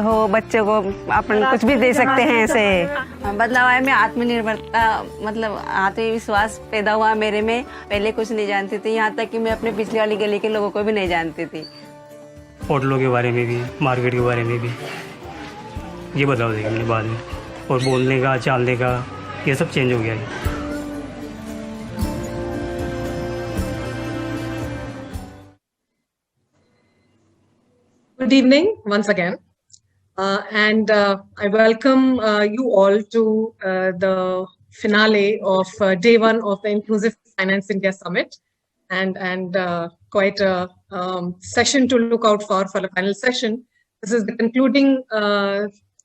हो बच्चों को अपन कुछ भी दे सकते हैं ऐसे। बदलाव आए में आत्मनिर्भरता मतलब आत्मविश्वास पैदा हुआ मेरे में। पहले कुछ नहीं जानती थी, यहाँ तक कि मैं अपने पिछली वाली गली के लोगों को भी नहीं जानती थी। होटलों के बारे में भी, मार्केट के बारे में भी ये बदलाव देखे मैंने बाद में। और बोलने का, चालने का, ये सब चेंज हो गया है। Good evening once again, and I welcome you all to the finale of day one of the Inclusive Finance India Summit, and quite a session to look out for the final session. This is the concluding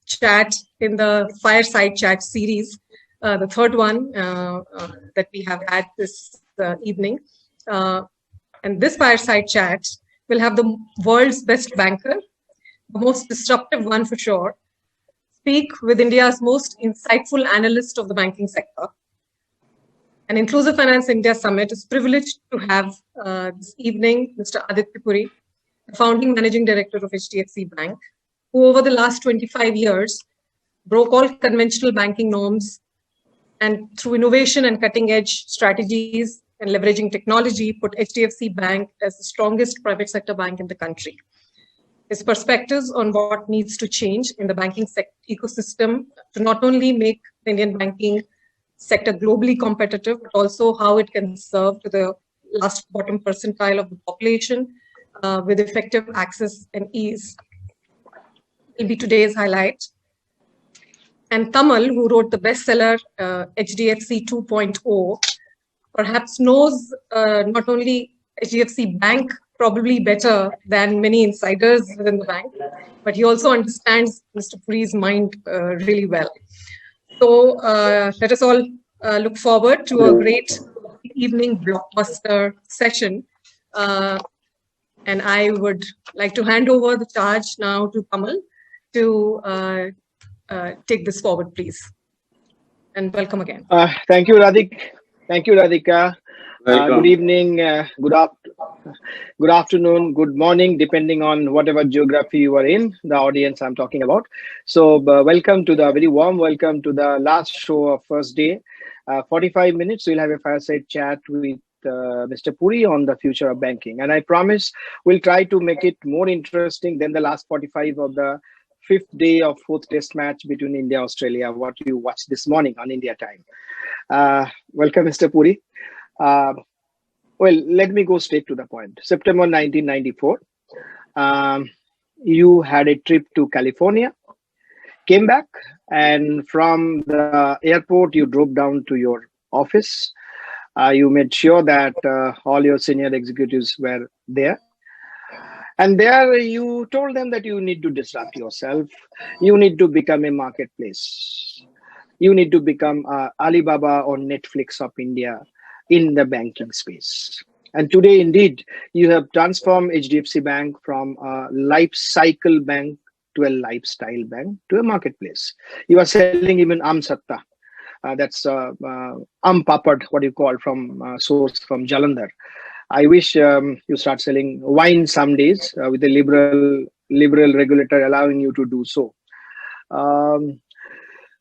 chat in the Fireside chat series, the third one that we have had this evening, and this Fireside chat will have the world's best banker, the most disruptive one for sure, speak with India's most insightful analyst of the banking sector. An Inclusive Finance India Summit is privileged to have this evening Mr. Aditya Puri, the founding managing director of HDFC Bank, who over the last 25 years broke all conventional banking norms and through innovation and cutting edge strategies and leveraging technology, put HDFC Bank as the strongest private sector bank in the country. His perspectives on what needs to change in the banking ecosystem to not only make the Indian banking sector globally competitive, but also how it can serve to the last bottom percentile of the population with effective access and ease will be today's highlight. And Tamal, who wrote the bestseller HDFC 2.0, perhaps knows not only HDFC Bank probably better than many insiders within the bank, but he also understands Mr. Puri's mind really well. So let us all look forward to a great evening blockbuster session. And I would like to hand over the charge now to Kamal to take this forward, please. And welcome again. Thank you, Radhika. Good evening, good afternoon, good morning, depending on whatever geography you are in, the audience I'm talking about. So welcome to the very warm welcome to the last show of first day. 45 minutes, we'll have a fireside chat with Mr. Puri on the future of banking. And I promise we'll try to make it more interesting than the last 45 of the fifth day of fourth test match between India and Australia, what you watched this morning on India time. Welcome, Mr. Puri. Well, let me go straight to the point. September 1994, you had a trip to California, came back, and from the airport, you drove down to your office. You made sure that all your senior executives were there. And there you told them that you need to disrupt yourself. You need to become a marketplace. You need to become Alibaba or Netflix of India in the banking space. And today, indeed, you have transformed HDFC Bank from a life cycle bank to a lifestyle bank to a marketplace. You are selling even Satta. That's Papad, what you call from source from Jalandhar. I wish you start selling wine some days with a liberal regulator allowing you to do so.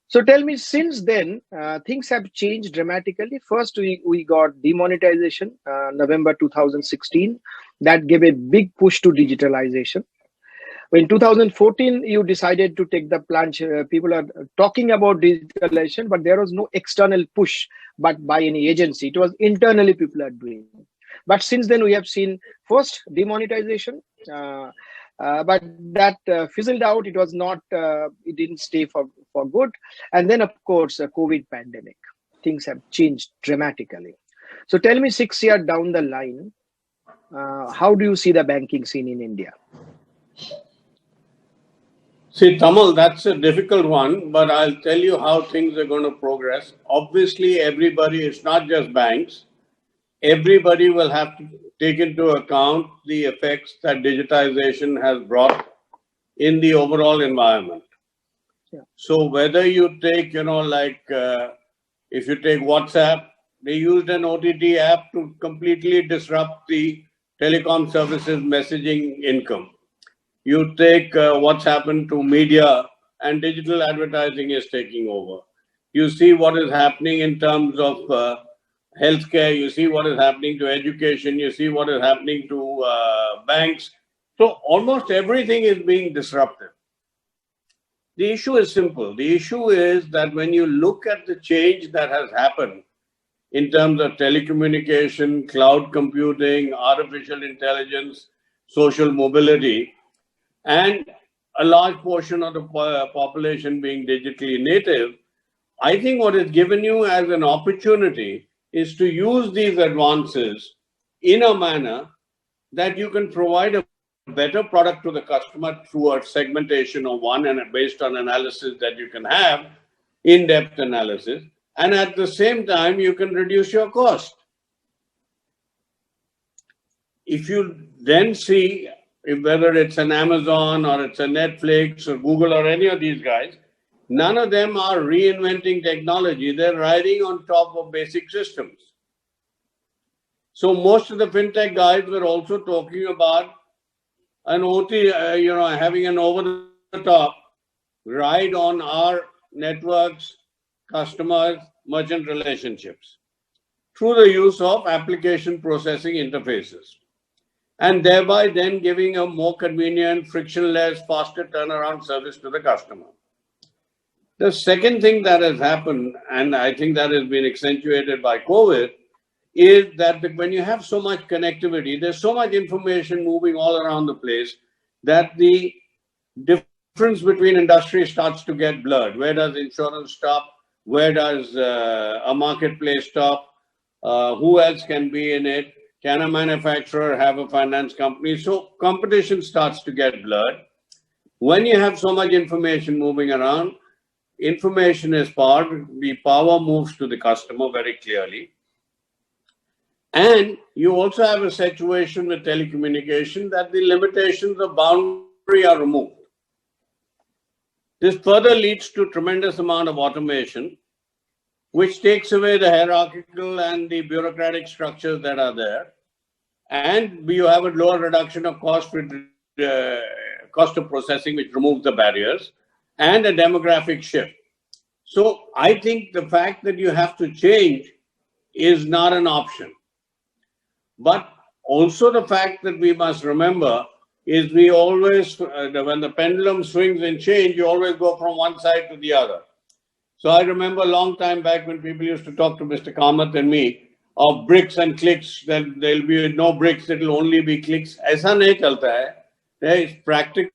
So tell me, since then, things have changed dramatically. First, we got demonetization, November 2016. That gave a big push to digitalization. In 2014, you decided to take the plunge. People are talking about digitalization, but there was no external push but by any agency. It was internally people are doing. But since then, we have seen first demonetization, but that fizzled out. It was not, it didn't stay for good. And then, of course, the COVID pandemic. Things have changed dramatically. So tell me, 6 years down the line, how do you see the banking scene in India? See, Tamal, that's a difficult one, but I'll tell you how things are going to progress. Obviously, everybody, it's not just banks. Everybody will have to take into account the effects that digitization has brought in the overall environment. Yeah. So whether you take, if you take WhatsApp, they used an OTT app to completely disrupt the telecom services messaging income. You take what's happened to media, and digital advertising is taking over. You see what is happening in terms of healthcare. You see what is happening to education. You see what is happening to banks. So almost everything is being disrupted. The issue is simple. The issue is that when you look at the change that has happened in terms of telecommunication, cloud computing, artificial intelligence, social mobility, and a large portion of the population being digitally native, I think what is given you as an opportunity is to use these advances in a manner that you can provide a better product to the customer through a segmentation of one and based on analysis that you can have, in-depth analysis, and at the same time you can reduce your cost. If you then see whether it's an Amazon or it's a Netflix or Google or any of these guys, none of them are reinventing technology. They're riding on top of basic systems. So most of the fintech guys were also talking about an OT, having an over-the-top ride on our networks, customers, merchant relationships through the use of application processing interfaces, and thereby then giving a more convenient, frictionless, faster turnaround service to the customer. The second thing that has happened, and I think that has been accentuated by COVID, is that when you have so much connectivity, there's so much information moving all around the place that the difference between industry starts to get blurred. Where does insurance stop? Where does a marketplace stop? Who else can be in it? Can a manufacturer have a finance company? So competition starts to get blurred. When you have so much information moving around, information is power. The power moves to the customer very clearly. And you also have a situation with telecommunication that the limitations of boundary are removed. This further leads to tremendous amount of automation, which takes away the hierarchical and the bureaucratic structures that are there. And you have a lower reduction of cost of processing, which removes the barriers, and a demographic shift. So I think the fact that you have to change is not an option. But also the fact that we must remember is we always, when the pendulum swings in change, you always go from one side to the other. So I remember a long time back when people used to talk to Mr. Kamath and me of bricks and clicks, that there'll be no bricks, it'll only be clicks. Aisa nahi chalta hai. There is practical,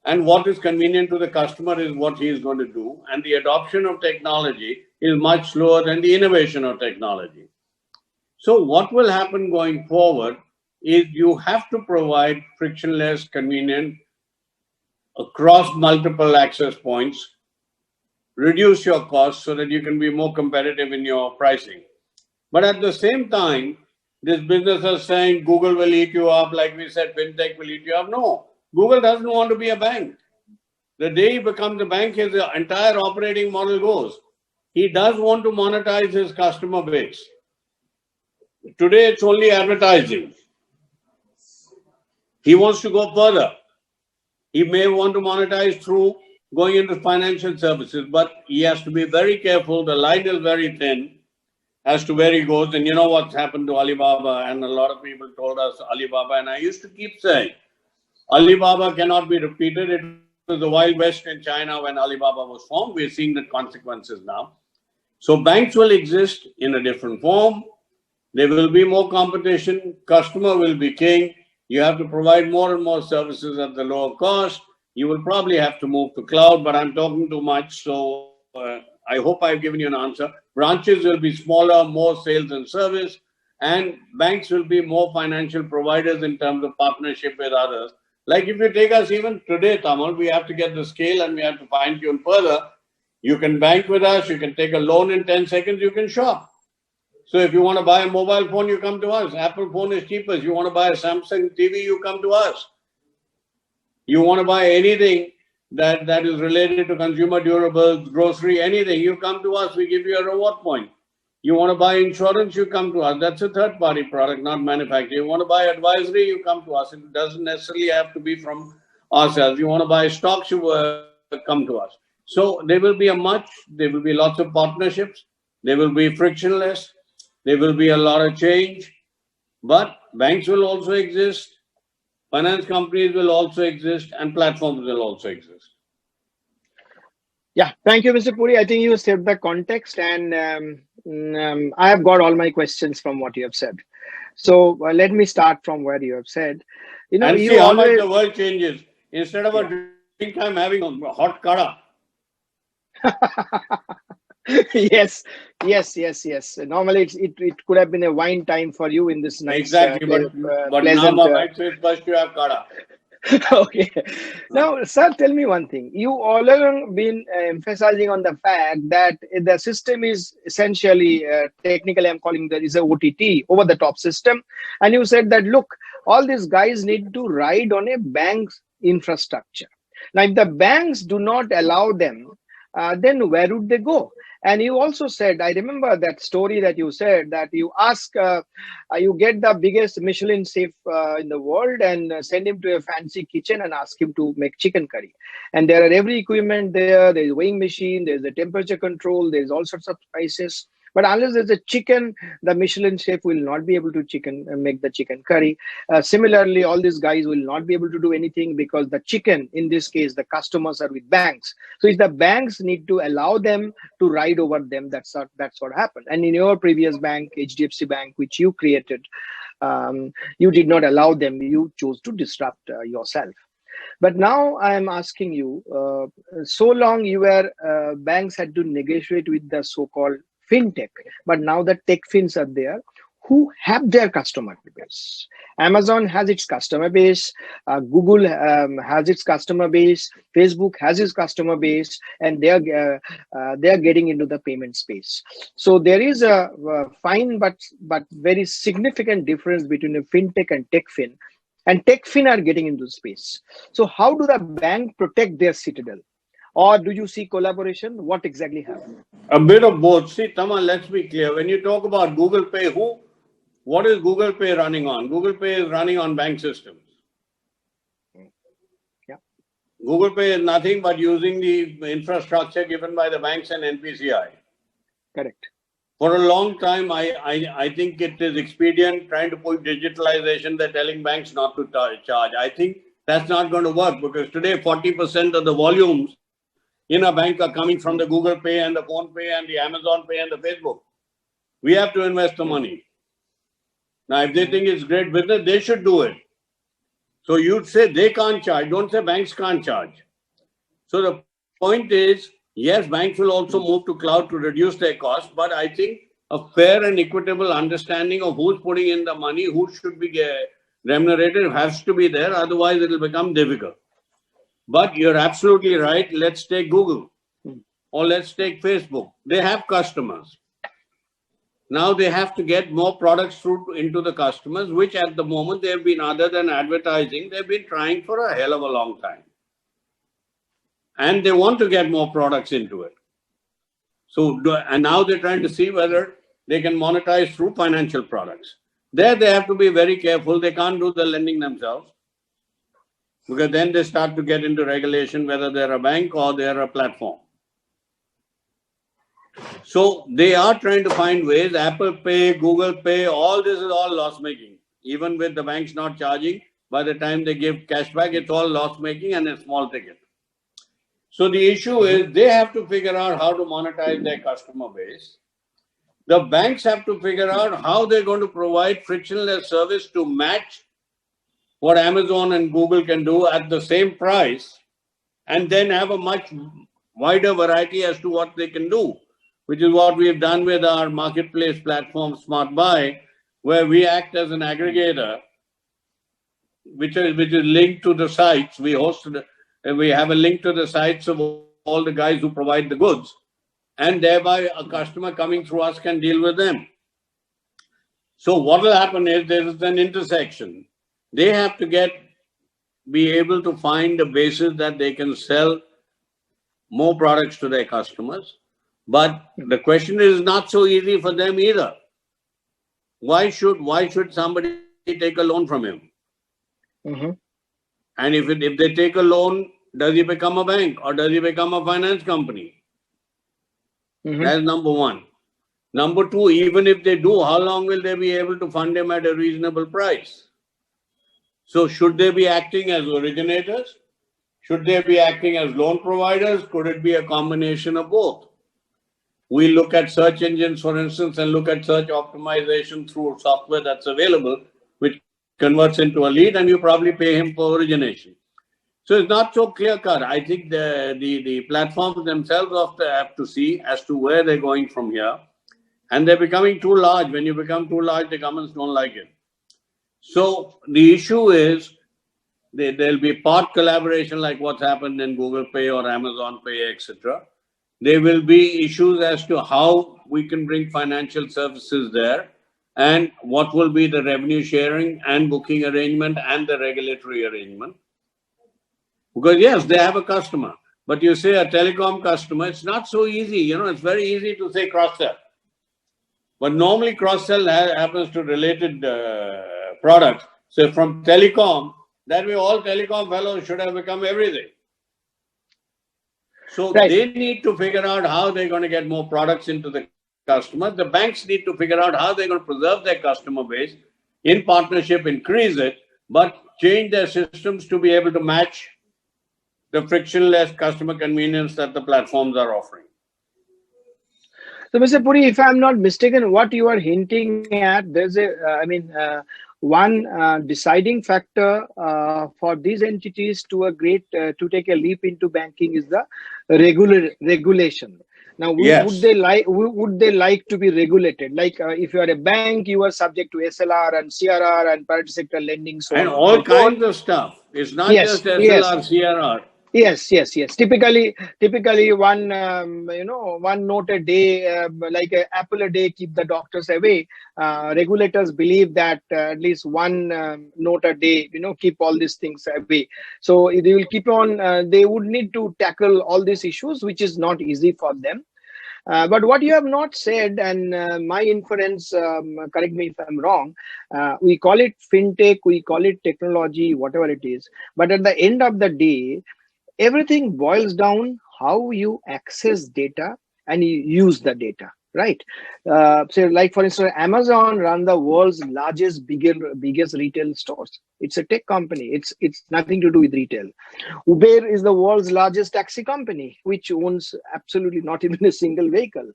and what is convenient to the customer is what he is going to do. And the adoption of technology is much slower than the innovation of technology. So what will happen going forward is you have to provide frictionless, convenient, across multiple access points, reduce your costs so that you can be more competitive in your pricing. But at the same time, this business is saying Google will eat you up, like we said, fintech will eat you up. No, Google doesn't want to be a bank. The day he becomes a bank, his entire operating model goes. He does want to monetize his customer base. Today, it's only advertising. He wants to go further. He may want to monetize through going into financial services, but he has to be very careful. The line is very thin as to where he goes. And you know what's happened to Alibaba, and a lot of people told us Alibaba, and I used to keep saying, Alibaba cannot be repeated. It was the Wild West in China when Alibaba was formed. We're seeing the consequences now. So banks will exist in a different form. There will be more competition. Customer will be king. You have to provide more and more services at the lower cost. You will probably have to move to cloud, but I'm talking too much. So I hope I've given you an answer. Branches will be smaller, more sales and service, and banks will be more financial providers in terms of partnership with others. Like if you take us even today, Tamal, we have to get the scale and we have to fine tune further. You can bank with us. You can take a loan in 10 seconds. You can shop. So if you want to buy a mobile phone, you come to us. Apple phone is cheapest. You want to buy a Samsung TV, you come to us. You want to buy anything that is related to consumer durables, grocery, anything, you come to us. We give you a reward point. You want to buy insurance, you come to us. That's a third-party product, not manufactured. You want to buy advisory, you come to us. It doesn't necessarily have to be from ourselves. You want to buy stocks, you come to us. So there will be lots of partnerships. There will be frictionless. There will be a lot of change. But banks will also exist. Finance companies will also exist, and platforms will also exist. Yeah, thank you, Mr. Puri. I think you set the context, and I have got all my questions from what you have said. So let me start from where you have said. And you see how always... much the world changes. Instead of a drink, I'm having a hot kada. Yes. Normally, it could have been a wine time for you in this nice, exactly, but pleasant. Now my wife says you have kada. Okay. Now, sir, tell me one thing. You all along been emphasizing on the fact that the system is essentially, technically, I'm calling that is a OTT, over the top system. And you said that, look, all these guys need to ride on a bank's infrastructure. Now, if the banks do not allow them, then where would they go? And you also said, I remember that story that you said, that you ask, you get the biggest Michelin chef in the world and send him to a fancy kitchen and ask him to make chicken curry. And there are every equipment there. There's a weighing machine, there's a temperature control, there's all sorts of spices. But unless there's a chicken, the Michelin chef will not be able to make the chicken curry. Similarly, all these guys will not be able to do anything because the chicken, in this case, the customers are with banks. So if the banks need to allow them to ride over them, that's what happened. And in your previous bank, HDFC Bank, which you created, you did not allow them. You chose to disrupt yourself. But now I am asking you, so long banks had to negotiate with the so-called fintech, but now the tech fins are there who have their customer base. Amazon has its customer base, Google has its customer base, Facebook has its customer base, and they are getting into the payment space. So there is a fine but very significant difference between a fintech and tech fin, and tech fin are getting into space. So how do the bank protect their citadel? Or do you see collaboration? What exactly happened? A bit of both. See, Tama, let's be clear. When you talk about Google Pay, what is Google Pay running on? Google Pay is running on bank systems. Yeah. Google Pay is nothing but using the infrastructure given by the banks and NPCI. Correct. For a long time, I think it is expedient trying to push digitalization. They're telling banks not to charge. I think that's not going to work because today 40% of the volumes in a bank are coming from the Google Pay and the Phone Pay and the Amazon Pay and the Facebook. We have to invest the money. Now, if they think it's great business, they should do it. So you'd say they can't charge. Don't say banks can't charge. So the point is, yes, banks will also move to cloud to reduce their costs, but I think a fair and equitable understanding of who's putting in the money, who should be remunerated has to be there. Otherwise, it will become difficult. But you're absolutely right. Let's take Google or let's take Facebook. They have customers. Now they have to get more products through into the customers, which at the moment they've been, other than advertising, they've been trying for a hell of a long time. And they want to get more products into it. So, and now they're trying to see whether they can monetize through financial products. There they have to be very careful. They can't do the lending themselves, because then they start to get into regulation, whether they're a bank or they're a platform. So they are trying to find ways. Apple Pay, Google Pay, all this is all loss making. Even with the banks not charging, by the time they give cashback, it's all loss making and a small ticket. So the issue is they have to figure out how to monetize their customer base. The banks have to figure out how they're going to provide frictionless service to match what Amazon and Google can do at the same price, and then have a much wider variety as to what they can do, which is what we have done with our marketplace platform, Smart Buy, where we act as an aggregator, which is linked to the sites. We have a link to the sites of all the guys who provide the goods, and thereby a customer coming through us can deal with them. So what will happen is there is an intersection. They have to be able to find a basis that they can sell more products to their customers. But the question is not so easy for them either. Why should somebody take a loan from him? And if they take a loan, does he become a bank or does he become a finance company? That's number one. Number two, even if they do, how long will they be able to fund him at a reasonable price? So should they be acting as originators? Should they be acting as loan providers? Could it be a combination of both? We look at search engines, for instance, and look at search optimization through software that's available, which converts into a lead, and you probably pay him for origination. So it's not so clear cut. I think the platforms themselves have to see as to where they're going from here. And they're becoming too large. When you become too large, the governments don't like it. So the issue is there'll be part collaboration like what's happened in Google Pay or Amazon Pay, etc. There will be issues as to how we can bring financial services there and what will be the revenue sharing and booking arrangement and the regulatory arrangement. Because yes, they have a customer, but you say a telecom customer, it's not so easy. It's very easy to say cross-sell. But normally cross-sell happens to related products. So from telecom, that way all telecom fellows should have become everything. So They need to figure out how they're going to get more products into the customer. The banks need to figure out how they're going to preserve their customer base, in partnership increase it, but change their systems to be able to match the frictionless customer convenience that the platforms are offering. So, Mr. Puri, if I'm not mistaken, what you are hinting at, there's one deciding factor for these entities to take a leap into banking is the regulation. Now, would they like to be regulated? Like if you are a bank, you are subject to SLR and CRR and private sector lending, so and all kinds of stuff. It's not just SLR, CRR. Yes. Typically, one one note a day, like an apple a day, keep the doctors away. Regulators believe that at least one note a day, keep all these things away. So they will keep on. They would need to tackle all these issues, which is not easy for them. But what you have not said, and my inference, correct me if I'm wrong, we call it fintech, we call it technology, whatever it is. But at the end of the day, everything boils down how you access data and you use the data, right? So like for instance, Amazon run the world's largest, biggest retail stores. It's a tech company. It's nothing to do with retail. Uber is the world's largest taxi company, which owns absolutely not even a single vehicle.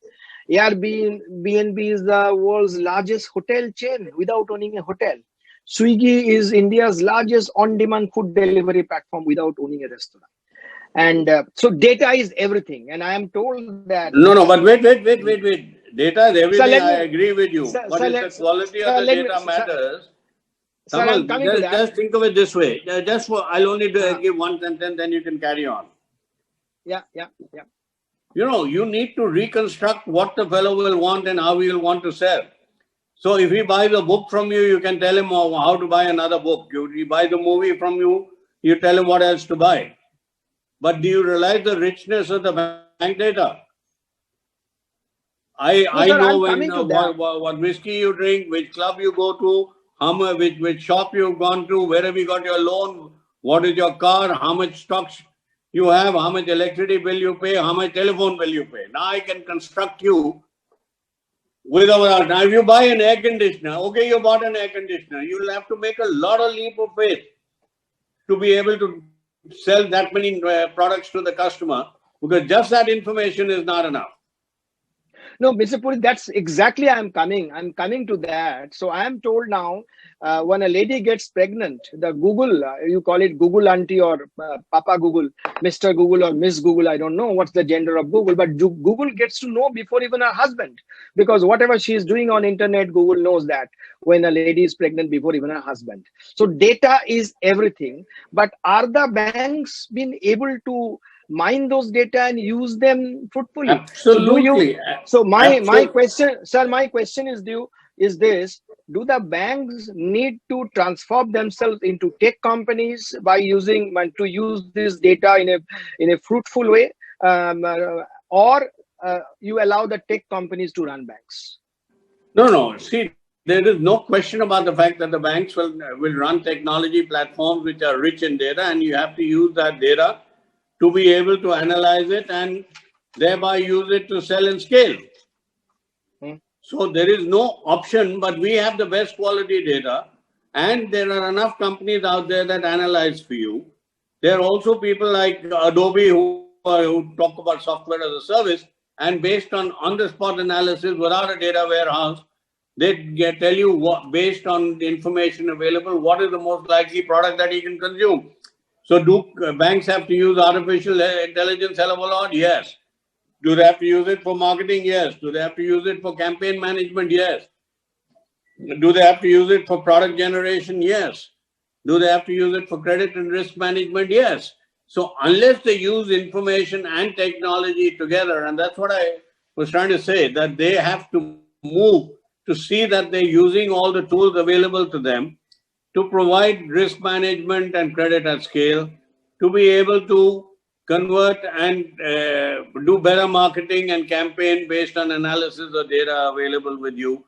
Airbnb is the world's largest hotel chain without owning a hotel. Swiggy is India's largest on-demand food delivery platform without owning a restaurant. And so data is everything. And I am told that... No, but wait. Data is everything. I agree with you. But if the quality of the data matters... Just think of it this way. I'll only give one sentence, then you can carry on. Yeah. You need to reconstruct what the fellow will want and how he will want to sell. So if he buys a book from you, you can tell him how to buy another book. He buys the movie from you, you tell him what else to buy. But do you realize the richness of the bank data? I know what whiskey you drink, which club you go to, which shop you've gone to, where have you got your loan, what is your car, how much stocks you have, how much electricity bill you pay, how much telephone bill you pay. Now I can construct you without. Now if you buy an air conditioner, okay, you bought an air conditioner, you will have to make a lot of leap of faith to be able to sell that many products to the customer, because just that information is not enough. No, Mr. Puri, that's exactly I'm coming to that. So I am told now, when a lady gets pregnant, the Google, you call it Google auntie or Papa Google, Mr. Google or Miss Google, I don't know what's the gender of Google, but Google gets to know before even her husband, because whatever she is doing on internet, Google knows that when a lady is pregnant before even her husband. So data is everything. But are the banks been able to mine those data and use them fruitfully? Absolutely. So my question, sir, is this: do the banks need to transform themselves into tech companies by use this data in a fruitful way, or you allow the tech companies to run banks? No. See, there is no question about the fact that the banks will run technology platforms which are rich in data, and you have to use that data to be able to analyze it and thereby use it to sell and scale. So there is no option, but we have the best quality data, and there are enough companies out there that analyze for you. There are also people like Adobe who talk about software as a service, and based on on-the-spot analysis without a data warehouse, they tell you what, based on the information available, what is the most likely product that you can consume. So do banks have to use artificial intelligence hell of a lot? Yes. Do they have to use it for marketing? Yes. Do they have to use it for campaign management? Yes. Do they have to use it for product generation? Yes. Do they have to use it for credit and risk management? Yes. So unless they use information and technology together, and that's what I was trying to say, that they have to move to see that they're using all the tools available to them to provide risk management and credit at scale, to be able to convert and do better marketing and campaign based on analysis of data available with you,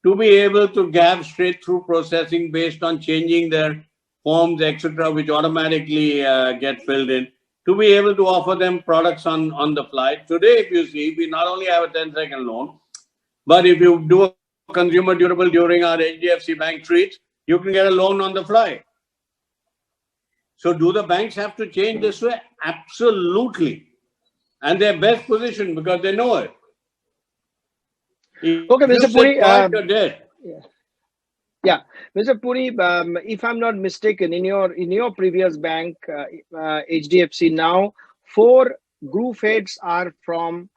to be able to gap straight through processing based on changing their forms, etc., which automatically get filled in, to be able to offer them products on the fly. Today, if you see, we not only have a 10-second loan, but if you do a consumer durable during our HDFC Bank treats, you can get a loan on the fly. So do the banks have to change this way? Absolutely. And they're best positioned because they know it. Okay, Mr. Puri. Yeah, Mr. Puri, if I'm not mistaken, in your previous bank, HDFC, now 4 group heads are from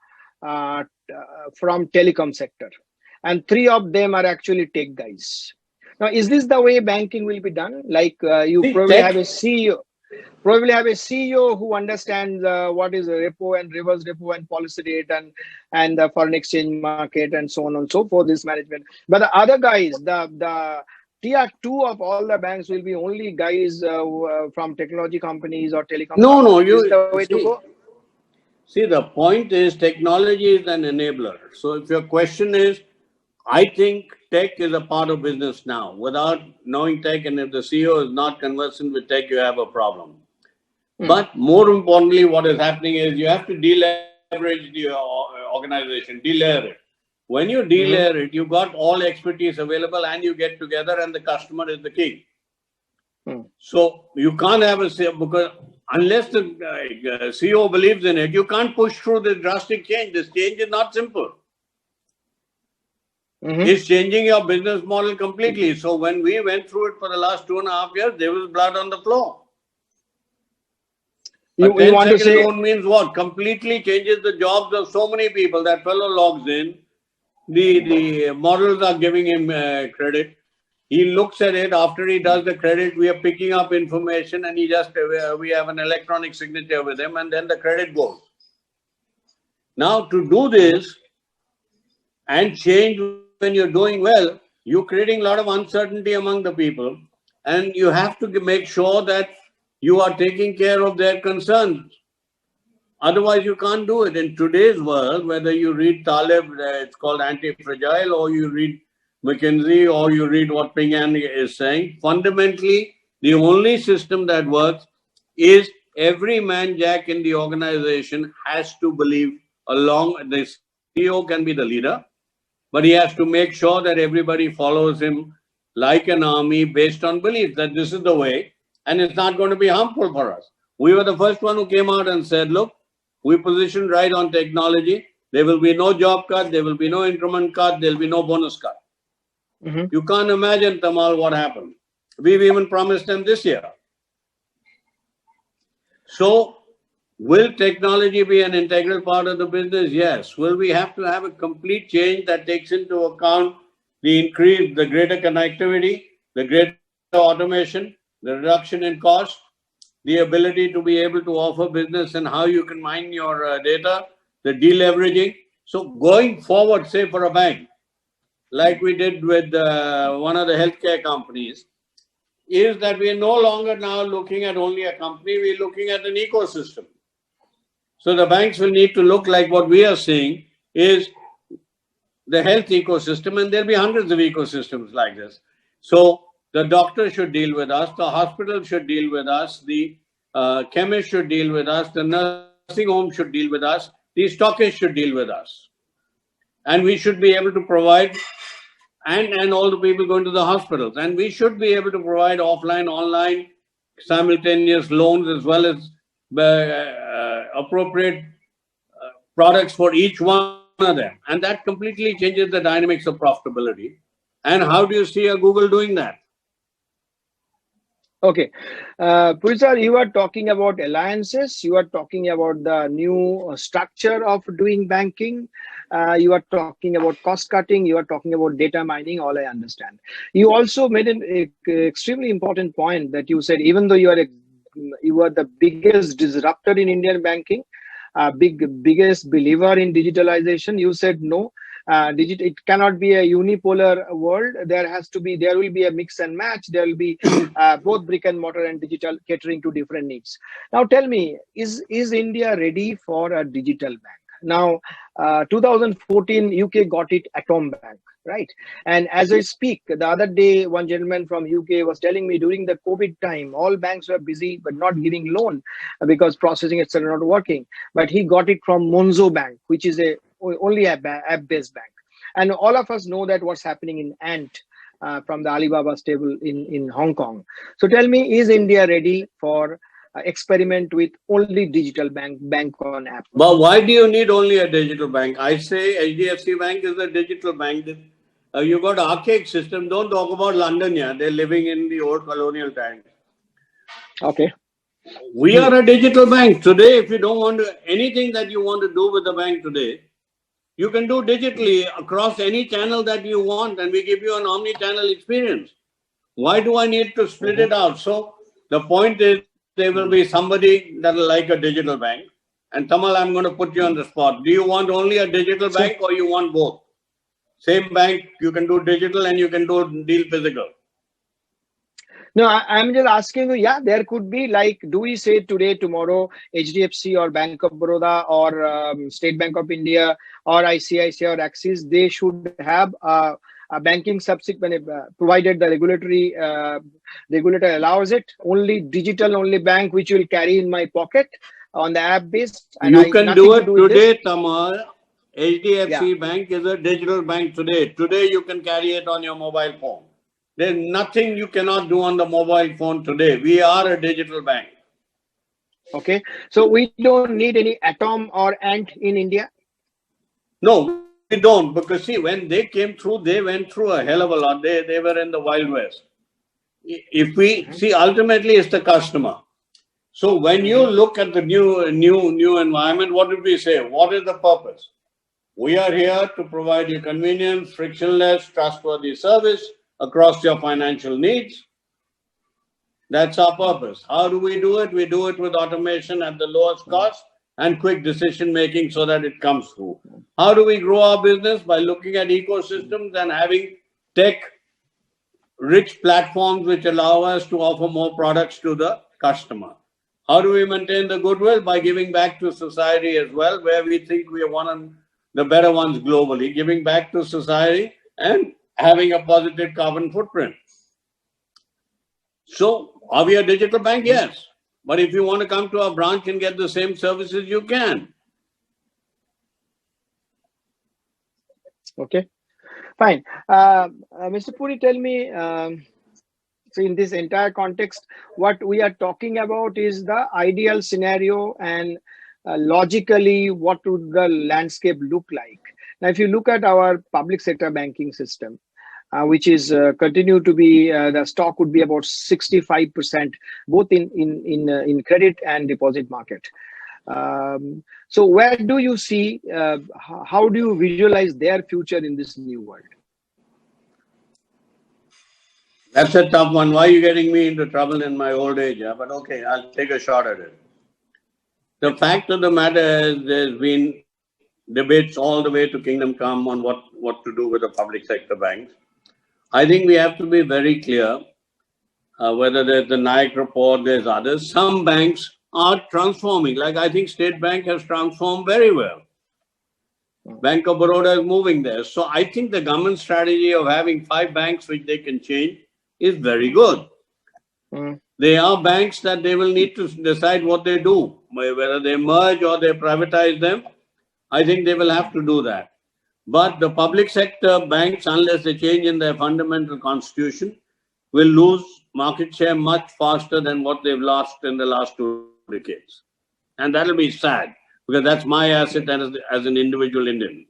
telecom sector, and 3 of them are actually tech guys. Now, is this the way banking will be done? Like you probably have a CEO. Probably have a CEO who understands what is a repo and reverse repo and policy rate and the foreign exchange market and so on and so forth, this management. But the other guys, the tier 2 of all the banks will be only guys from technology companies or telecom companies. Is the way to go? See, the point is technology is an enabler. So if your question is, I think tech is a part of business now. Without knowing tech, and if the CEO is not conversant with tech, you have a problem. But more importantly, what is happening is you have to deleverage the organization, delayer it. When you delayer it, you got all expertise available and you get together and the customer is the king. So you can't have a CEO, because unless the CEO believes in it, you can't push through this drastic change. This change is not simple. It's changing your business model completely. So when we went through it for the last 2.5 years, there was blood on the floor. You want to say loan means what? Completely changes the jobs of so many people. That fellow logs in. The models are giving him credit. He looks at it. After he does the credit, we are picking up information, and we have an electronic signature with him, and then the credit goes. Now, to do this and change when you're doing well, you're creating a lot of uncertainty among the people, and you have to make sure that you are taking care of their concerns. Otherwise, you can't do it. In today's world, whether you read Taleb, it's called anti-fragile, or you read McKinsey, or you read what Ping An is saying, fundamentally, the only system that works is every man jack in the organization has to believe along. The CEO can be the leader, but he has to make sure that everybody follows him like an army based on belief that this is the way, and it's not going to be harmful for us. We were the first one who came out and said, look, we positioned right on technology. There will be no job cut. There will be no increment cut. There will be no bonus cut. You can't imagine, Tamal, what happened. We've even promised them this year. So will technology be an integral part of the business? Yes. Will we have to have a complete change that takes into account the greater connectivity, the greater automation, the reduction in cost, the ability to be able to offer business and how you can mine your data, the deleveraging. So going forward, say for a bank, like we did with one of the healthcare companies, is that we are no longer now looking at only a company, we're looking at an ecosystem. So the banks will need to look like what we are seeing is the health ecosystem, and there'll be hundreds of ecosystems like this. So the doctor should deal with us, the hospital should deal with us, the chemist should deal with us, the nursing home should deal with us, the stockist should deal with us. And we should be able to provide, and all the people going to the hospitals, and we should be able to provide offline, online, simultaneous loans, as well as appropriate products for each one of them. And that completely changes the dynamics of profitability. And how do you see a Google doing that? Okay. Puri sir, you are talking about alliances. You are talking about the new structure of doing banking. You are talking about cost cutting. You are talking about data mining. All I understand. You also made an extremely important point that you said, even though you are the biggest disruptor in Indian banking, biggest believer in digitalization, you said no. It cannot be a unipolar world. There will be a mix and match. There will be both brick and mortar and digital, catering to different needs. Now tell me, is India ready for a digital bank? Now, 2014, UK got it Atom Bank, right? And as I speak, the other day, one gentleman from UK was telling me during the COVID time, all banks were busy but not giving loan because processing etc. not working. But he got it from Monzo Bank, which is only app-based bank. And all of us know that what's happening in Ant from the Alibaba stable in Hong Kong. So tell me, is India ready for experiment with only digital bank on app? But why do you need only a digital bank? I say HDFC Bank is a digital bank. You got archaic system. Don't talk about London here. They're living in the old colonial times. Okay. We are a digital bank. Today, if you don't want anything that you want to do with the bank today, you can do digitally across any channel that you want, and we give you an omni-channel experience. Why do I need to split it out? So the point is, there will be somebody that will like a digital bank. And Tamal, I'm going to put you on the spot. Do you want only a digital bank or you want both? Same bank, you can do digital and you can do deal physical. No, I'm just asking you, yeah, there could be like, do we say today, tomorrow, HDFC or Bank of Baroda or State Bank of India or ICICI or Axis, they should have a banking subsequent, provided the regulator allows it, only digital only bank which will carry in my pocket on the app based. You can do it today, Tamal. HDFC Bank is a digital bank today. Today you can carry it on your mobile phone. There's nothing you cannot do on the mobile phone today. We are a digital bank. Okay. So we don't need any Atom or Ant in India? No, we don't. Because see, when they came through, they went through a hell of a lot. They were in the Wild West. If we see, ultimately it's the customer. So when you look at the new environment, what did we say? What is the purpose? We are here to provide you convenience, frictionless, trustworthy service across your financial needs. That's our purpose. How do we do it? We do it with automation at the lowest cost and quick decision making so that it comes through. How do we grow our business? By looking at ecosystems and having tech-rich platforms which allow us to offer more products to the customer. How do we maintain the goodwill? By giving back to society as well, where we think we are one of the better ones globally, giving back to society and having a positive carbon footprint. So, are we a digital bank? Yes. But if you want to come to our branch and get the same services, you can. Okay, fine. Mr. Puri, tell me, so in this entire context, what we are talking about is the ideal scenario and logically, what would the landscape look like? Now, if you look at our public sector banking system, which is continue to be, the stock would be about 65%, both in credit and deposit market. So where do you see, how do you visualize their future in this new world? That's a tough one. Why are you getting me into trouble in my old age? Yeah? But okay, I'll take a shot at it. The fact of the matter is there's been debates all the way to kingdom come on what to do with the public sector banks. I think we have to be very clear, whether there's the Naik report, there's others. Some banks are transforming. Like I think State Bank has transformed very well. Bank of Baroda is moving there. So I think the government strategy of having 5 banks which they can change is very good. They are banks that they will need to decide what they do, whether they merge or they privatize them. I think they will have to do that. But the public sector banks, unless they change in their fundamental constitution, will lose market share much faster than what they've lost in the last 2 decades. And that'll be sad, because that's my asset as an individual Indian.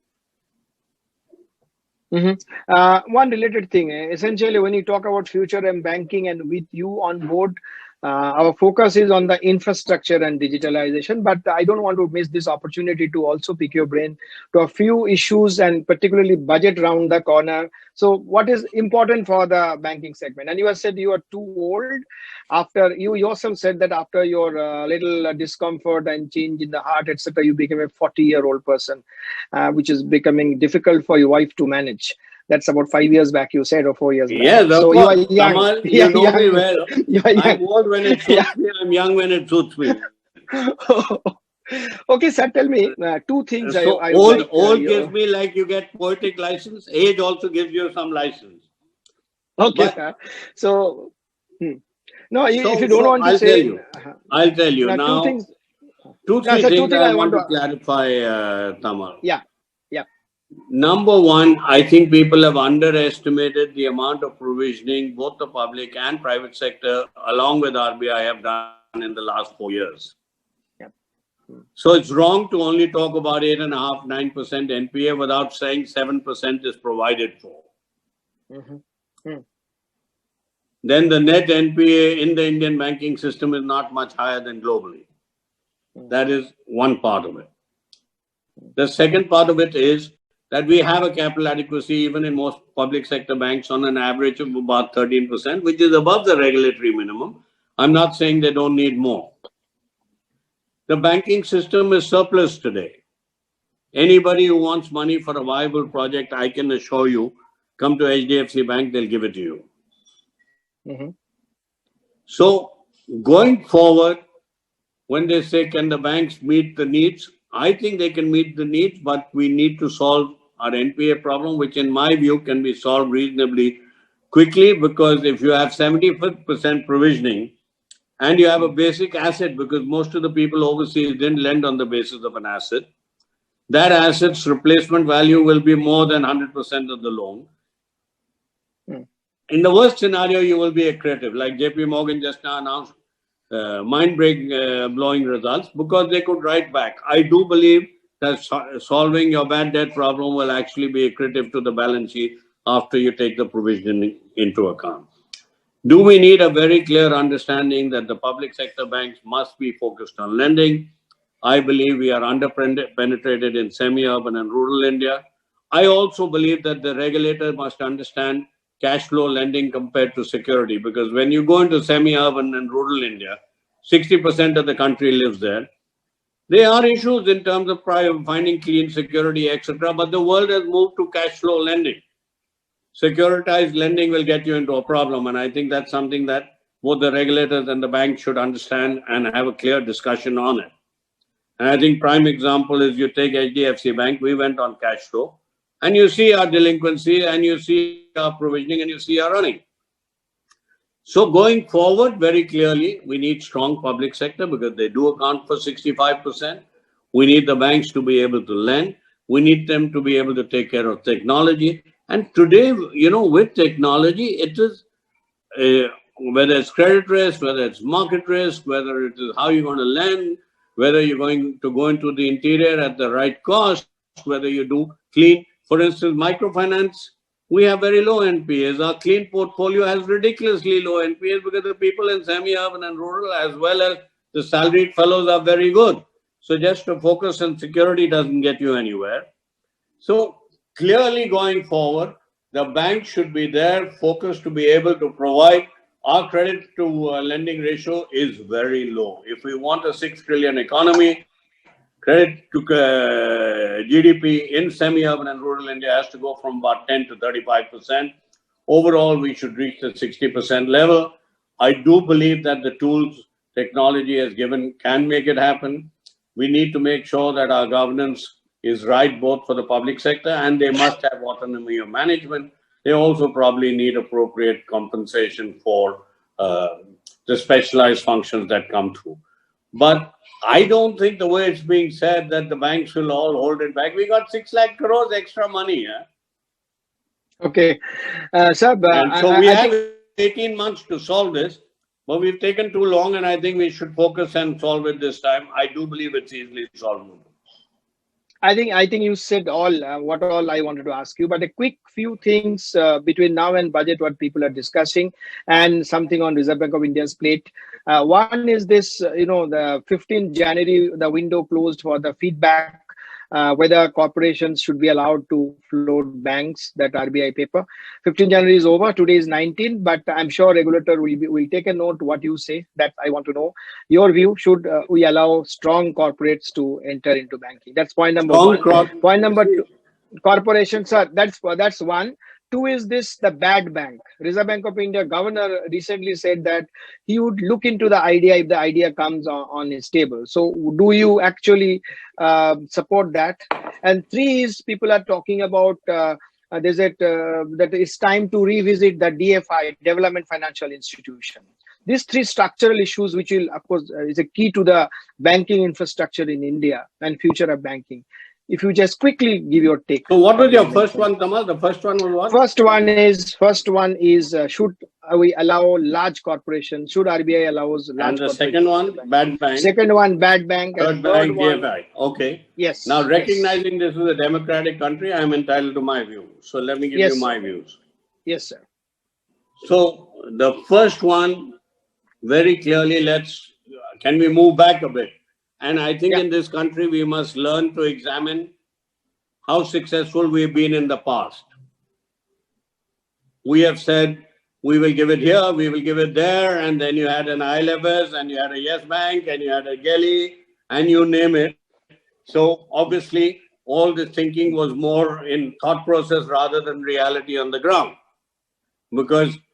One related thing, essentially, when you talk about future and banking, and with you on board, our focus is on the infrastructure and digitalization. But I don't want to miss this opportunity to also pick your brain to a few issues, and particularly budget round the corner. So, what is important for the banking segment? And you have said you are too old. After you yourself said that after your little discomfort and change in the heart, etc., you became a 40-year-old person, which is becoming difficult for your wife to manage. That's about 5 years back, you said, or 4 years back. Yes, so you are young. Kamal, you know young. me well. You are young. I'm old when it suits me. I'm young when it suits me. Okay, sir, tell me 2 things. So I old gives me like you get poetic license. Age also gives you some license. Okay, But, sir. So, no, if you don't want to I'll say, I'll tell you now. now. 2 things. Two, three things I want to clarify, Tamal. Yeah. Number one, I think people have underestimated the amount of provisioning both the public and private sector, along with RBI, have done in the last 4 years. So it's wrong to only talk about 8.5%, 9% NPA without saying 7% is provided for. Then the net NPA in the Indian banking system is not much higher than globally. That is one part of it. The second part of it is that we have a capital adequacy even in most public sector banks on an average of about 13%, which is above the regulatory minimum. I'm not saying they don't need more. The banking system is surplus today. Anybody who wants money for a viable project, I can assure you, come to HDFC Bank, they'll give it to you. So going forward, when they say, can the banks meet the needs? I think they can meet the needs, but we need to solve our NPA problem, which in my view can be solved reasonably quickly, because if you have 75% provisioning and you have a basic asset, because most of the people overseas didn't lend on the basis of an asset, that asset's replacement value will be more than 100% of the loan. In the worst scenario, you will be accretive, like JP Morgan just now announced mind-blowing results, because they could write back. I do believe that solving your bad debt problem will actually be accretive to the balance sheet after you take the provision into account. Do we need a very clear understanding that the public sector banks must be focused on lending? I believe we are under-penetrated in semi-urban and rural India. I also believe that the regulator must understand cash flow lending compared to security, because when you go into semi-urban and rural India, 60% of the country lives there. There are issues in terms of finding clean security, etc. But the world has moved to cash flow lending. Securitized lending will get you into a problem. And I think that's something that both the regulators and the banks should understand and have a clear discussion on it. And I think prime example is you take HDFC Bank, we went on cash flow. And you see our delinquency, and you see our provisioning, and you see our earning. So going forward, very clearly, we need strong public sector, because they do account for 65%. We need the banks to be able to lend. We need them to be able to take care of technology. And today, with technology, it is, whether it's credit risk, whether it's market risk, whether it is how you're going to lend, whether you're going to go into the interior at the right cost, whether you do clean. For instance, microfinance, we have very low NPAs. Our clean portfolio has ridiculously low NPAs, because the people in semi-urban and rural, as well as the salaried fellows, are very good. So just to focus on security doesn't get you anywhere. So clearly going forward, the bank should be there, focused to be able to provide. Our credit to lending ratio is very low. If we want a 6 trillion economy, credit to GDP in semi-urban and rural India has to go from about 10 to 35%. Overall, we should reach the 60% level. I do believe that the tools technology has given can make it happen. We need to make sure that our governance is right both for the public sector, and they must have autonomy of management. They also probably need appropriate compensation for the specialized functions that come through. But I don't think the way it's being said that the banks will all hold it back. We got 6 lakh crores extra money. Okay. Sir, And so we have 18 months to solve this, but we've taken too long, and I think we should focus and solve it this time. I do believe it's easily solvable. I think you said all what all I wanted to ask you, but a quick few things between now and budget, what people are discussing, and something on Reserve Bank of India's plate. One is this, the 15th January, the window closed for the feedback, whether corporations should be allowed to float banks, that RBI paper. 15th January is over. Today is 19th, but I'm sure regulator will take a note what you say. That I want to know your view. Should we allow strong corporates to enter into banking? That's point number one. Point number two, corporations, sir. That's one. Two is this, the bad bank. Reserve Bank of India governor recently said that he would look into the idea if the idea comes on his table. So do you actually support that? And three is people are talking about that it's time to revisit the DFI, Development Financial Institution. These three structural issues, which will, of course, is a key to the banking infrastructure in India and future of banking. If you just quickly give your take. So what was your first one, Kamal? The first one was what? First one is should we allow large corporations? Should RBI allows large corporations? And the second one, bad bank. Second one, bad bank. Third bank, DFI. Okay. Yes. Now, recognizing this is a democratic country, I am entitled to my view. So let me give you my views. Yes, sir. So the first one, very clearly, can we move back a bit? And I think in this country, we must learn to examine how successful we've been in the past. We have said, we will give it here, we will give it there, and then you had an ILFS, and you had a Yes Bank, and you had a Gelly, and you name it. So obviously, all the thinking was more in thought process rather than reality on the ground.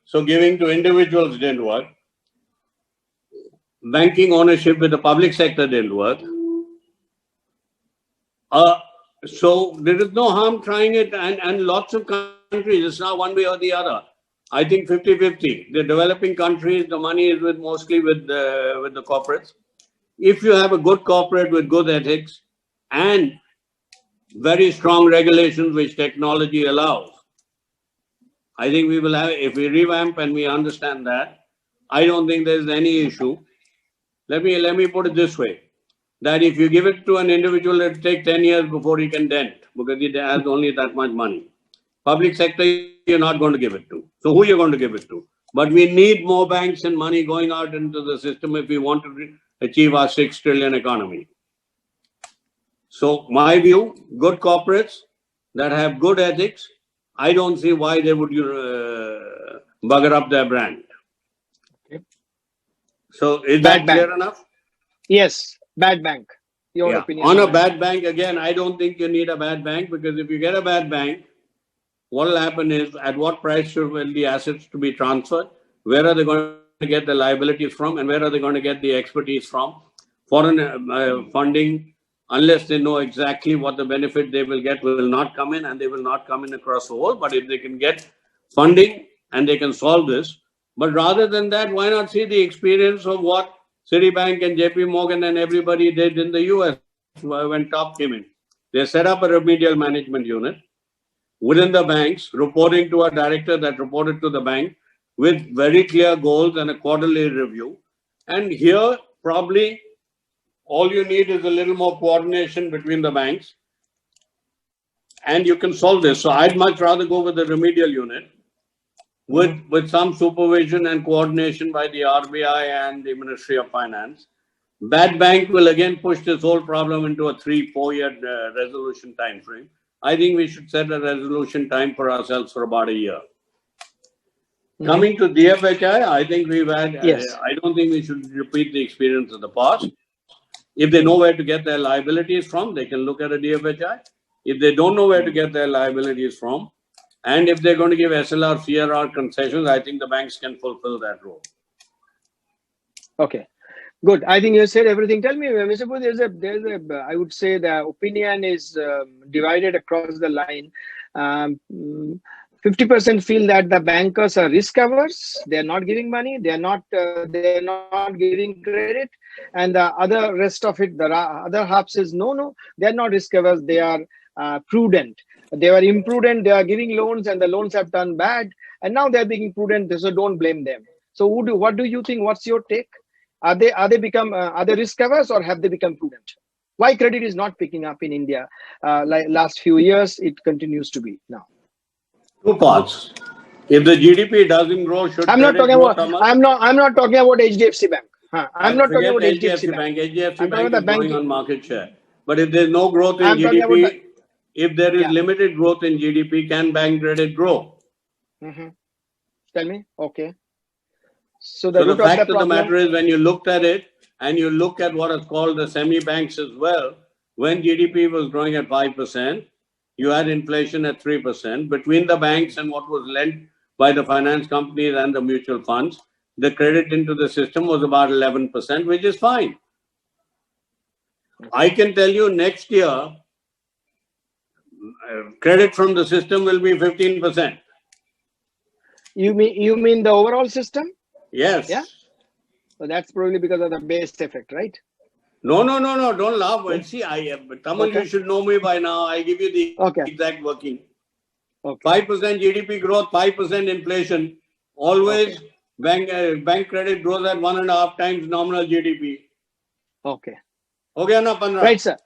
So giving to individuals didn't work. Banking ownership with the public sector didn't work. So there is no harm trying it, and lots of countries, it's not one way or the other. I think 50-50. The developing countries, the money is mostly with the corporates. If you have a good corporate with good ethics and very strong regulations which technology allows, I think we will have, if we revamp and we understand that, I don't think there's any issue. Let me put it this way, that if you give it to an individual, it'll take 10 years before he can dent, because he has only that much money. Public sector, you're not going to give it to. So who you're going to give it to? But we need more banks and money going out into the system if we want to achieve our 6 trillion economy. So my view, good corporates that have good ethics, I don't see why they would bugger up their brand. So is that clear enough? Yes, bad bank. Your opinion. On a bad bank, again, I don't think you need a bad bank, because if you get a bad bank, what will happen is, at what price will the assets to be transferred? Where are they going to get the liabilities from? And where are they going to get the expertise from? Foreign funding, unless they know exactly what the benefit they will get, will not come in, and they will not come in across the whole. But if they can get funding and they can solve this, but rather than that, why not see the experience of what Citibank and JP Morgan and everybody did in the US when Top came in? They set up a remedial management unit within the banks, reporting to a director that reported to the bank, with very clear goals and a quarterly review. And here, probably, all you need is a little more coordination between the banks, and you can solve this. So I'd much rather go with the remedial unit, with some supervision and coordination by the RBI and the Ministry of Finance. Bad bank will again push this whole problem into a 3-4 year resolution time frame. I think we should set a resolution time for ourselves for about a year. Coming to DFHI, I think we've had, I don't think we should repeat the experience of the past. If they know where to get their liabilities from, they can look at a DFHI. If they don't know where to get their liabilities from, and if they're going to give SLR, CRR concessions, I think the banks can fulfill that role. Okay. Good. I think you said everything. Tell me, Mr. Booth, I would say the opinion is divided across the line. 50% feel that the bankers are risk averse. They are not giving money. They are not giving credit. And the other rest of it, the other half says, no, they are not risk averse. They are prudent. They were imprudent. They are giving loans and the loans have turned bad. And now they are being prudent. So don't blame them. So what do you think? What's your take? Are they risk averse or have they become prudent? Why credit is not picking up in India? Like last few years, it continues to be now. Two parts. If the GDP doesn't grow, should I'm not credit talking grow, about. Tamal? I'm not talking about HDFC Bank. I'm not talking Forget about HDFC Bank. HDFC I'm talking Bank about is the growing banking. on market share. But if there's no growth in I'm talking about GDP, if there is Yeah. limited growth in GDP, can bank credit grow? Tell me. Okay. So So the root fact of of the matter problem. is, when you looked at it and you look at what is called the semi-banks as well, when GDP was growing at 5%, you had inflation at 3%. Between the banks and what was lent by the finance companies and the mutual funds, the credit into the system was about 11%, which is fine. I can tell you next year, credit from the system will be 15%. You mean the overall system? Yes. Yeah. So that's probably because of the base effect, right? No. Don't laugh. Well, see, Tamal, Okay. you should know me by now. I give you the exact working. Okay. 5% GDP growth, 5% inflation. Always bank credit grows at 1.5 times nominal GDP. Okay. Okay, na 15. Right, sir.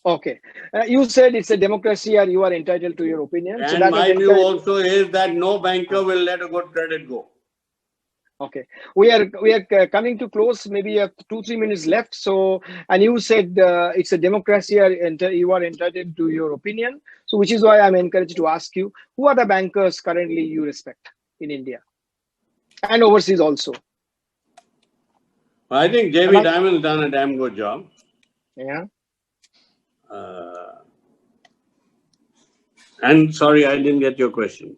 Okay. You said it's a democracy and you are entitled to your opinion. And so that my view also is that no banker will let a good credit go. Okay, we are coming to close. Maybe you have 2-3 minutes left. So, and you said it's a democracy, and you are entitled to your opinion. So, which is why I'm encouraged to ask you, who are the bankers currently you respect in India and overseas also? I think JB Diamond's done a damn good job. Yeah. And sorry, I didn't get your question.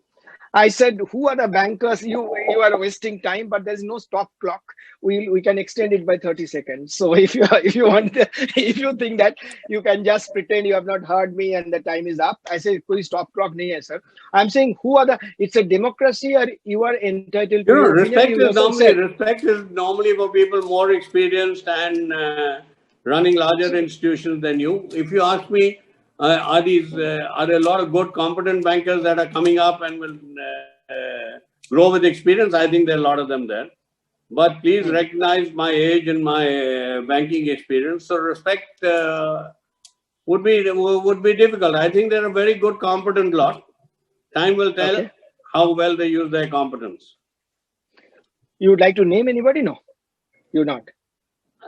I said, who are the bankers? You are wasting time, but there's no stop clock. We can extend it by 30 seconds. So if you want, if you think that you can just pretend you have not heard me and the time is up, I say, "Koi stop clock nahi hai, sir." I'm saying, who are the? It's a democracy, or you are entitled to your opinion. Respect is normally for people more experienced and running larger institutions than you. If you ask me, are there a lot of good, competent bankers that are coming up and will grow with experience? I think there are a lot of them there. But please recognize my age and my banking experience. So respect would be difficult. I think they're a very good, competent lot. Time will tell how well they use their competence. You would like to name anybody? No, you're not.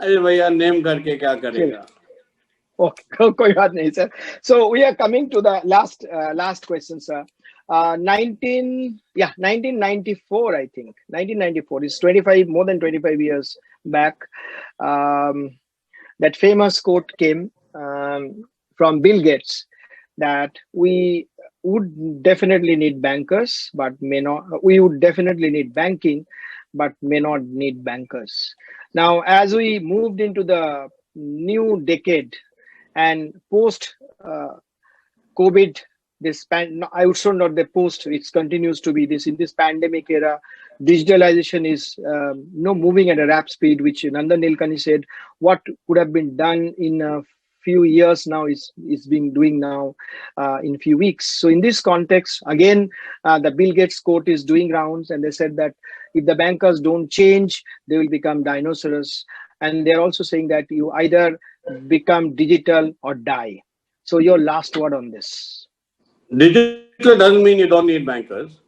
अरे भैया name करके क्या करेगा? Okay, कोई बात नहीं, sir. So we are coming to the last question, sir. 1994, I think. 1994 is more than 25 years back. That famous quote came from Bill Gates that we would definitely need bankers, but may not. We would definitely need banking, but may not need bankers. Now, as we moved into the new decade and post COVID, I would say not the post, it continues to be this in this pandemic era. Digitalization is moving at a rap speed, which Nandan Nilekani said what could have been done in a few years now is being doing now in few weeks. So in this context, again, the Bill Gates quote is doing rounds, and they said that if the bankers don't change, they will become dinosaurs. And they're also saying that you either become digital or die. So your last word on this. Digital doesn't mean you don't need bankers.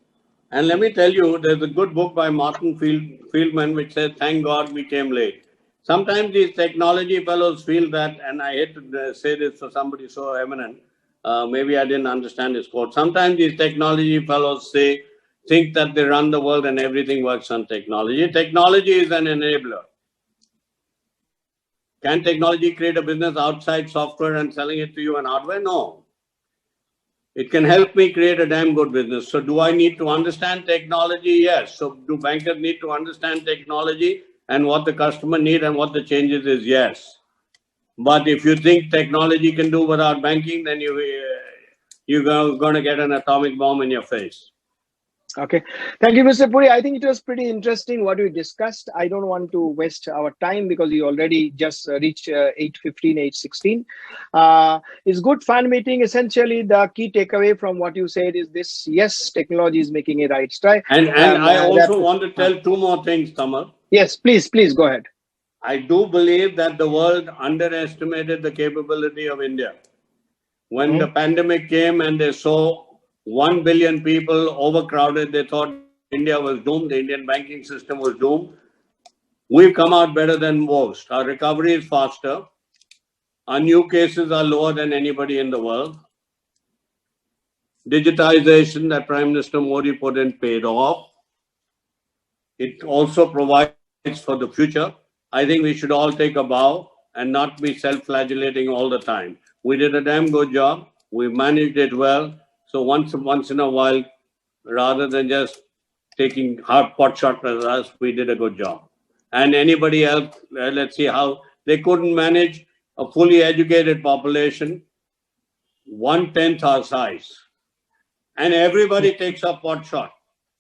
And let me tell you, there's a good book by Martin Fieldman which says, "Thank God we came late." Sometimes these technology fellows feel that, and I hate to say this for somebody so eminent, maybe I didn't understand his quote. Sometimes these technology fellows think that they run the world and everything works on technology. Technology is an enabler. Can technology create a business outside software and selling it to you in hardware? No. It can help me create a damn good business. So do I need to understand technology? Yes. So do bankers need to understand technology? and what the customer need and what the changes is, yes. But if you think technology can do without banking, then you're going to get an atomic bomb in your face. Okay. Thank you, Mr. Puri. I think it was pretty interesting what we discussed. I don't want to waste our time because you already just reached 8:15, 8:16. It's good fun meeting. Essentially, the key takeaway from what you said is this: yes, technology is making a right stride. And I also want to tell two more things, Tamal. Yes, please go ahead. I do believe that the world underestimated the capability of India. When the pandemic came and they saw 1 billion people overcrowded, they thought India was doomed, the Indian banking system was doomed. We've come out better than most. Our recovery is faster. Our new cases are lower than anybody in the world. Digitization that Prime Minister Modi put in paid off. It also provides for the future. I think we should all take a bow and not be self-flagellating all the time. We did a damn good job. We managed it well. So once in a while, rather than just taking hard pot shot at us, we did a good job. And anybody else, let's see how they couldn't manage a fully educated population, 1/10 our size. And everybody takes a pot shot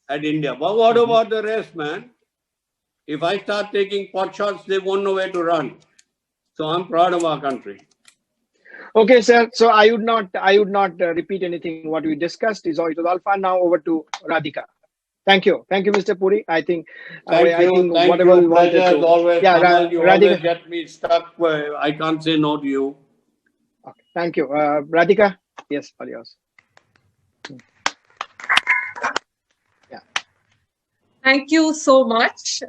at India. But what about the rest, man? If I start taking pot shots, they won't know where to run. So I'm proud of our country. Okay, sir. So I would not repeat anything what we discussed. It was all fun. Now over to Radhika. Thank you, Mr. Puri. I think Thank you. whatever we wanted Pleasure to. as always. Yeah, Kamal, you Radhika. always get me stuck where I can't say no to you. Okay, thank you, Radhika. Yes, all yours. Thank you so much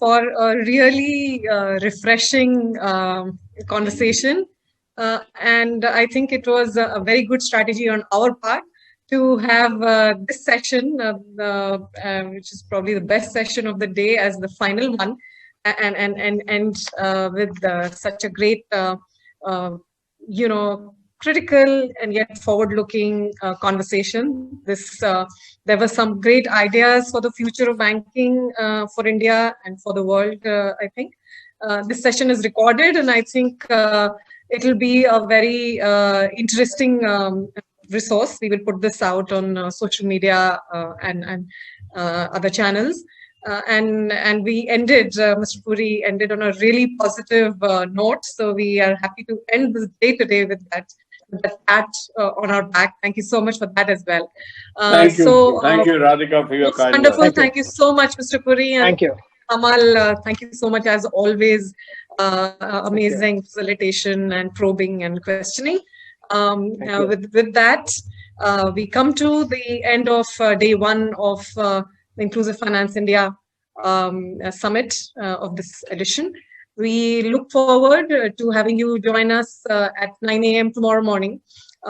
for a really refreshing conversation. And I think it was a very good strategy on our part to have this session, which is probably the best session of the day, as the final one, and with such a great, critical and yet forward-looking conversation. There were some great ideas for the future of banking for India and for the world, I think. This session is recorded, and I think it will be a very interesting resource. We will put this out on social media and other channels. And we ended, Mr. Puri ended on a really positive note. So we are happy to end this day today with that pat on our back. Thank you so much for that as well. Thank you. Thank you, Radhika, for your kind wonderful. words. Thank you so much, Mr. Puri. And thank you. Amal, thank you so much as always. Amazing facilitation and probing and questioning. With that, we come to the end of day one of the Inclusive Finance India Summit of this edition. We look forward to having you join us at 9 a.m. tomorrow morning